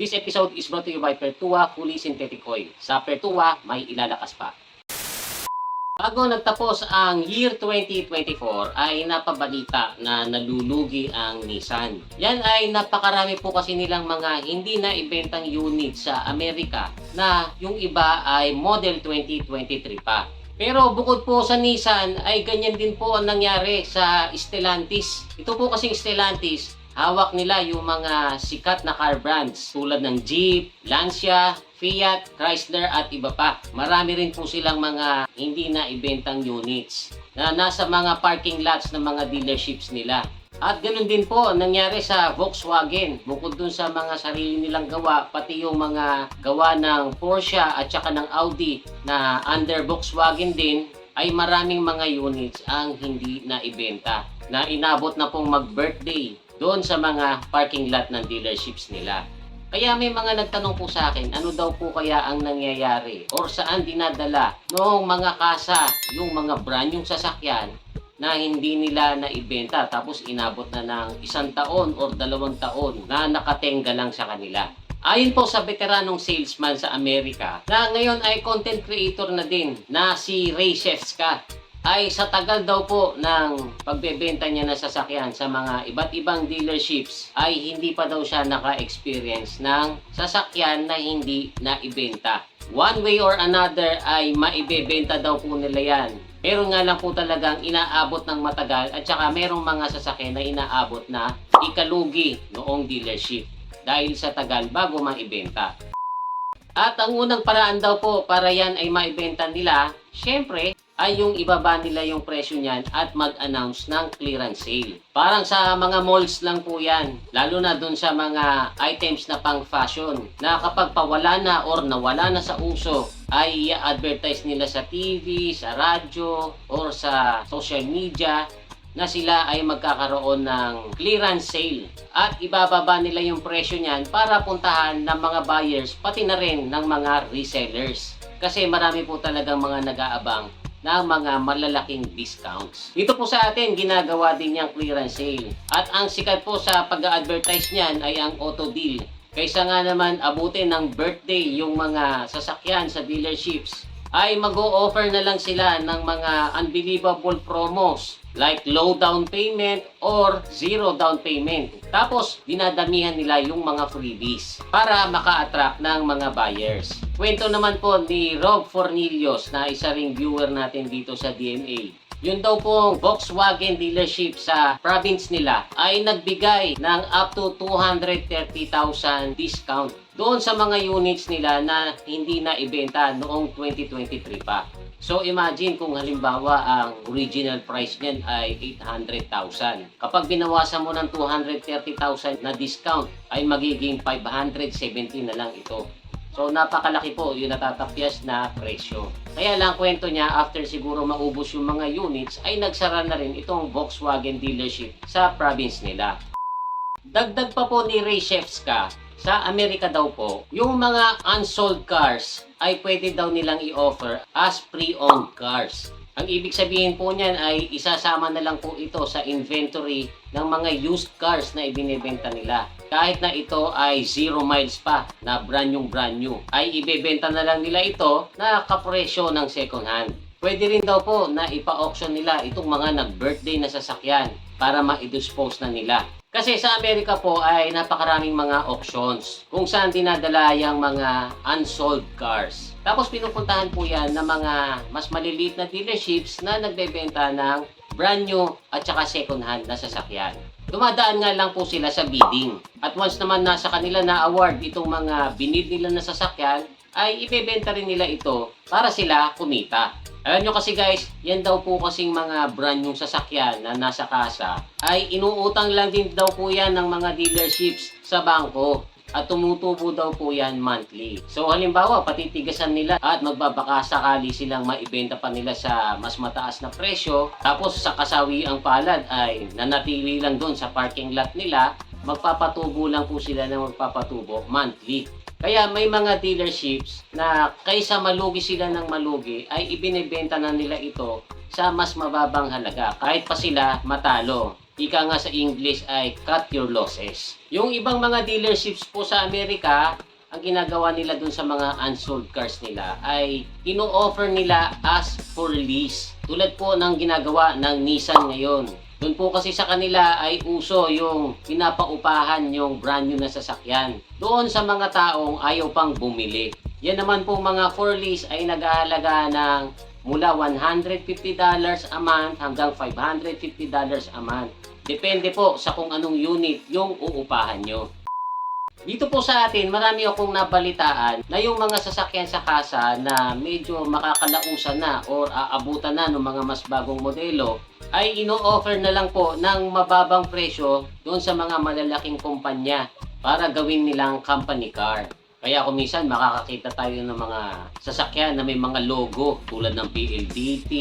This episode is brought to you by Pertua Fully Synthetic Oil. Sa Pertua, may ilalakas pa. Bago nagtapos ang year 2024 ay napabalita na nalulugi ang Nissan. Yan ay napakarami po kasi nilang mga hindi na ibentang unit sa Amerika na yung iba ay model 2023 pa. Pero bukod po sa Nissan ay ganyan din po ang nangyari sa Stellantis. Ito po kasing Stellantis, hawak nila yung mga sikat na car brands tulad ng Jeep, Lancia, Fiat, Chrysler at iba pa. Marami rin po silang mga hindi na ibentang units na nasa mga parking lots ng mga dealerships nila. At ganoon din po ang nangyari sa Volkswagen. Bukod dun sa mga sarili nilang gawa, pati yung mga gawa ng Porsche at saka ng Audi na under Volkswagen din, ay maraming mga units ang hindi na ibenta na inabot na pong mag-birthday doon sa mga parking lot ng dealerships nila. Kaya may mga nagtanong po sa akin, ano daw po kaya ang nangyayari or saan dinadala noong mga kasa yung mga brand yung sasakyan na hindi nila naibenta tapos inabot na ng 1 taon or 2 taon na nakatenga lang sa kanila. Ayon po sa veteranong salesman sa Amerika na ngayon ay content creator na din na si Ray Shefska, ay sa tagal daw po ng pagbebenta niya ng sasakyan sa mga iba't ibang dealerships ay hindi pa daw siya naka-experience ng sasakyan na hindi naibenta. One way or another ay maibebenta daw po nila yan. Meron nga lang po talagang inaabot ng matagal at saka merong mga sasakyan na inaabot na ikalugi noong dealership dahil sa tagal bago maibenta. At ang unang paraan daw po para yan ay maibenta nila, syempre, ay yung ibaba nila yung presyo niyan at mag-announce ng clearance sale. Parang sa mga malls lang po yan, lalo na dun sa mga items na pang fashion, na kapag pawala na or nawala na sa uso, ay i-advertise nila sa TV, sa radyo, or sa social media, na sila ay magkakaroon ng clearance sale. At ibababa nila yung presyo niyan para puntahan ng mga buyers, pati na rin ng mga resellers. Kasi marami po talagang mga nag-aabang ng mga malalaking discounts. Dito po sa atin, ginagawa din niyang clearance sale. At ang sikat po sa pag-advertise niyan ay ang auto deal. Kaysa nga naman abutin ng birthday yung mga sasakyan sa dealerships, ay mag-o-offer na lang sila ng mga unbelievable promos like low down payment or zero down payment. Tapos, dinadamihan nila yung mga freebies para maka-attract ng mga buyers. Kwento naman po ni Rob Fornillos na isa ring viewer natin dito sa DMA. Yun daw pong Volkswagen dealership sa province nila ay nagbigay ng up to 230,000 discount doon sa mga units nila na hindi na ibenta noong 2023 pa. So imagine kung halimbawa ang original price niyan ay 800,000. Kapag binawasan mo ng 230,000 na discount ay magiging 570 na lang ito. So napakalaki po yung natatapyas na presyo. Kaya lang kwento niya, after siguro maubos yung mga units ay nagsara na rin itong Volkswagen dealership sa province nila. Dagdag pa po ni Ray Shefska, sa Amerika daw po, yung mga unsold cars ay pwede daw nilang i-offer as pre-owned cars. Ang ibig sabihin po niyan ay isasama na lang po ito sa inventory ng mga used cars na ibinebenta nila. Kahit na ito ay 0 miles pa na brand new, ay ibebenta na lang nila ito na kapresyo ng second hand. Pwede rin daw po na ipa-auction nila itong mga nag-birthday na sasakyan para ma-dispose na nila. Kasi sa Amerika po ay napakaraming mga auctions kung saan dinadala yung mga unsold cars. Tapos pinupuntahan po yan ng mga mas maliliit na dealerships na nagbebenta ng brand new at saka second hand na sasakyan. Dumadaan nga lang po sila sa bidding. At once naman nasa kanila na award itong mga binid nila na sasakyan, ay ibebenta rin nila ito para sila kumita. Alam nyo kasi guys, yan daw po kasing mga brand yung sasakyan na nasa kasa ay inuutang lang din daw po yan ng mga dealerships sa bangko at tumutubo daw po yan monthly. So halimbawa, patitigasan nila at magbabaka sakali silang maibenta pa nila sa mas mataas na presyo, tapos sa kasawi ang palad ay nanatili lang doon sa parking lot nila, magpapatubo lang po sila ng magpapatubo monthly. Kaya may mga dealerships na kaysa malugi sila ng malugi ay ibinebenta na nila ito sa mas mababang halaga kahit pa sila matalo. ika nga sa English ay cut your losses. Yung ibang mga dealerships po sa Amerika, ang ginagawa nila dun sa mga unsold cars nila ay ino-offer nila as for lease. Tulad po ng ginagawa ng Nissan ngayon. Doon po kasi sa kanila ay uso yung pinapaupahan yung brand new na sasakyan. Doon sa mga taong ayaw pang bumili. Yan naman po mga for lease ay nag-ahalaga ng mula $150 a month hanggang $550 a month. Depende po sa kung anong unit yung uupahan nyo. Dito po sa atin, marami akong nabalitaan na yung mga sasakyan sa kasa na medyo makakalausan na or aabutan na ng mga mas bagong modelo ay ino-offer na lang po ng mababang presyo doon sa mga malalaking kumpanya para gawin nilang company car. Kaya kung minsan makakakita tayo ng mga sasakyan na may mga logo tulad ng PLDT,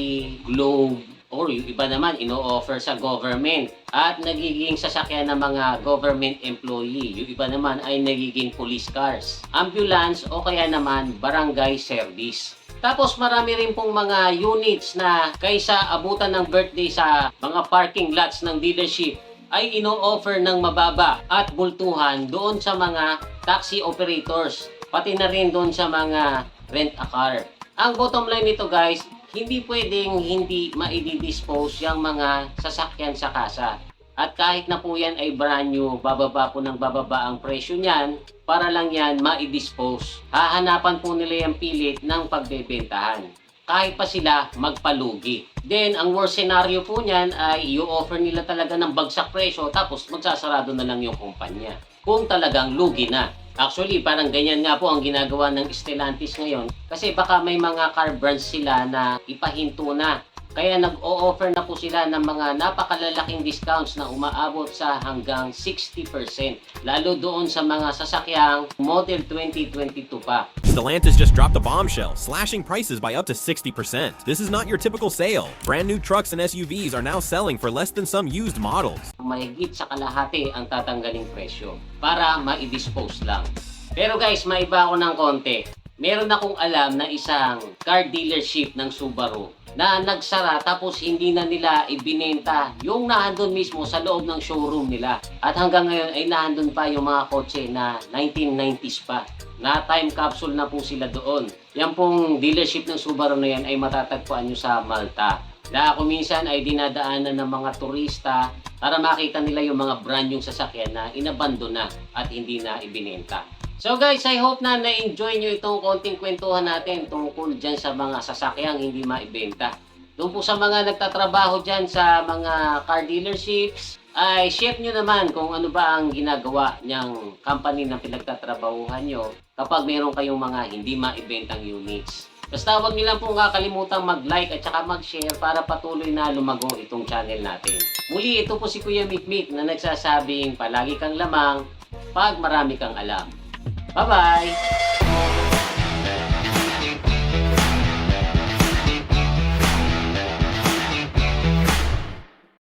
Globe, or yung iba naman ino-offer sa government at nagiging sasakyan ng mga government employee. Yung iba naman ay nagiging police cars, ambulance o kaya naman barangay service. Tapos marami rin pong mga units na kaysa abutan ng birthday sa mga parking lots ng dealership ay ino-offer ng mababa at bultuhan doon sa mga taxi operators, pati na rin doon sa mga rent a car. Ang bottom line nito guys, hindi pwedeng hindi ma-dispose yung mga sasakyan sa kasa. At kahit na po yan ay brand new, bababa po ng bababa ang presyo niyan para lang yan ma-dispose. Hahanapan po nila yung pilit ng pagbebentahan. Kahit pa sila magpalugi. Then, ang worst scenario po niyan ay i-offer nila talaga ng bagsak presyo tapos magsasarado na lang yung kumpanya. Kung talagang lugi na. Actually, parang ganyan nga po ang ginagawa ng Stellantis ngayon. Kasi baka may mga car brands sila na ipahinto na. Kaya nag-o-offer na po sila ng mga napakalalaking discounts na umaabot sa hanggang 60%. Lalo doon sa mga sasakyang Model 2022 pa. Stellantis just dropped a bombshell, slashing prices by up to 60%. This is not your typical sale. Brand new trucks and SUVs are now selling for less than some used models. Mahigit sa kalahati ang tatanggaling presyo para ma-dispose lang. Pero guys, maiba ako ng konti. Meron akong alam na isang car dealership ng Subaru na nagsara tapos hindi na nila ibinenta yung nahandun mismo sa loob ng showroom nila. At hanggang ngayon ay nahandun pa yung mga kotse na 1990s pa. Na time capsule na po sila doon. Yan pong dealership ng Subaru na yan ay matatagpuan nyo sa Malta. Na kung minsan ay dinadaanan ng mga turista para makita nila yung mga brand yung sasakyan na inabandon na at hindi na ibinenta. So guys, I hope na na-enjoy nyo itong konting kwentuhan natin tungkol dyan sa mga sasakyang hindi maibenta. Doon po sa mga nagtatrabaho dyan sa mga car dealerships, ay share nyo naman kung ano ba ang ginagawa niyang company na pinagtatrabahuhan nyo kapag meron kayong mga hindi maibentang units. Basta huwag nyo lang pong kakalimutan mag-like at saka mag-share para patuloy na lumago itong channel natin. Muli, ito po si Kuya Mikmik na nagsasabing palagi kang lamang pag marami kang alam. Bye-bye!